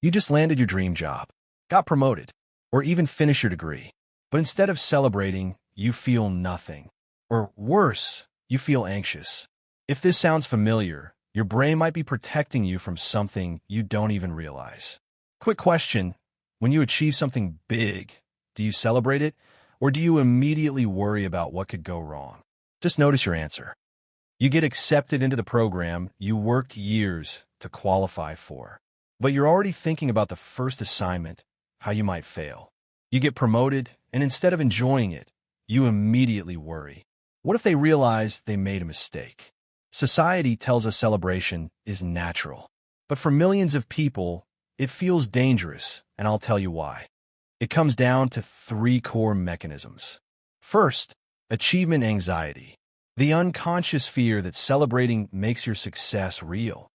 You just landed your dream job, got promoted, or even finished your degree. But instead of celebrating, you feel nothing. Or worse, you feel anxious. If this sounds familiar, your brain might be protecting you from something you don't even realize. Quick question: when you achieve something big, do you celebrate it, or do you immediately worry about what could go wrong? Just notice your answer. You get accepted into the program you worked years to qualify for, but you're already thinking about the first assignment, how you might fail. You get promoted, and instead of enjoying it, you immediately worry. What if they realize they made a mistake? Society tells us celebration is natural, but for millions of people, it feels dangerous, and I'll tell you why. It comes down to three core mechanisms. First, achievement anxiety, the unconscious fear that celebrating makes your success real,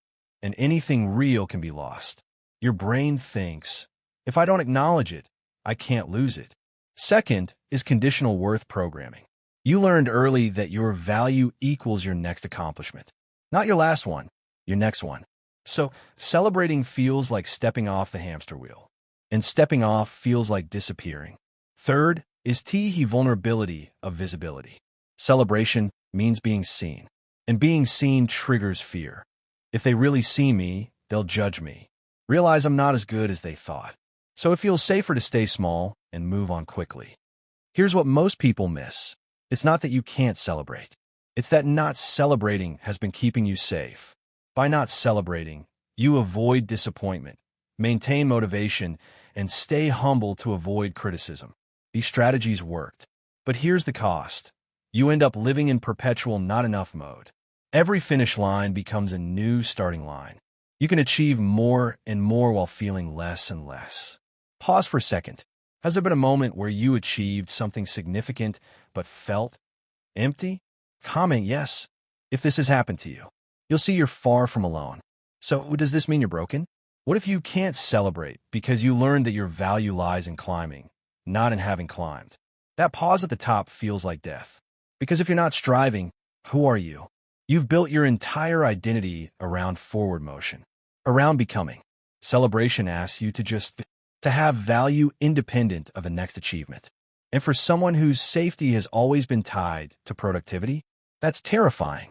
and anything real can be lost. Your brain thinks, if I don't acknowledge it, I can't lose it. Second is conditional worth programming. You learned early that your value equals your next accomplishment. Not your last one, your next one. So celebrating feels like stepping off the hamster wheel, and stepping off feels like disappearing. Third is the vulnerability of visibility. Celebration means being seen, and being seen triggers fear. If they really see me, they'll judge me, realize I'm not as good as they thought. So it feels safer to stay small and move on quickly. Here's what most people miss. It's not that you can't celebrate. It's that not celebrating has been keeping you safe. By not celebrating, you avoid disappointment, maintain motivation, and stay humble to avoid criticism. These strategies worked. But here's the cost. You end up living in perpetual not enough mode. Every finish line becomes a new starting line. You can achieve more and more while feeling less and less. Pause for a second. Has there been a moment where you achieved something significant but felt empty? Comment yes if this has happened to you. You'll see you're far from alone. So does this mean you're broken? What if you can't celebrate because you learned that your value lies in climbing, not in having climbed? That pause at the top feels like death. Because if you're not striving, who are you? You've built your entire identity around forward motion, around becoming. Celebration asks you to have value independent of the next achievement. And for someone whose safety has always been tied to productivity, that's terrifying.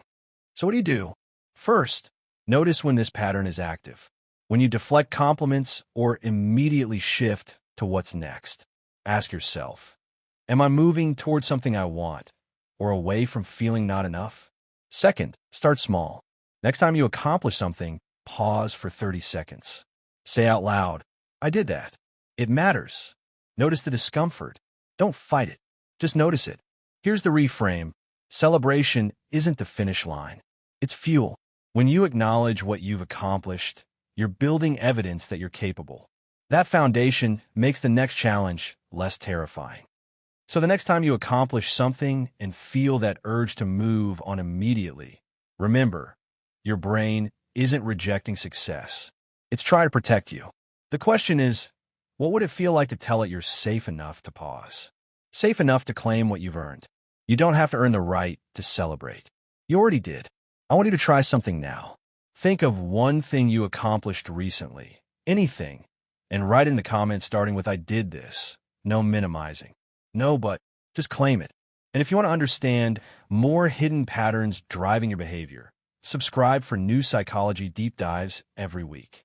So what do? First, notice when this pattern is active. When you deflect compliments or immediately shift to what's next. Ask yourself, am I moving towards something I want or away from feeling not enough? Second, start small. Next time you accomplish something, pause for 30 seconds. Say out loud, I did that. It matters. Notice the discomfort. Don't fight it. Just notice it. Here's the reframe. Celebration isn't the finish line. It's fuel. When you acknowledge what you've accomplished, you're building evidence that you're capable. That foundation makes the next challenge less terrifying. So the next time you accomplish something and feel that urge to move on immediately, remember, your brain isn't rejecting success. It's trying to protect you. The question is, what would it feel like to tell it you're safe enough to pause? Safe enough to claim what you've earned. You don't have to earn the right to celebrate. You already did. I want you to try something now. Think of one thing you accomplished recently, anything, and write in the comments starting with I did this. No minimizing. No, but just claim it. And if you want to understand more hidden patterns driving your behavior, subscribe for new psychology deep dives every week.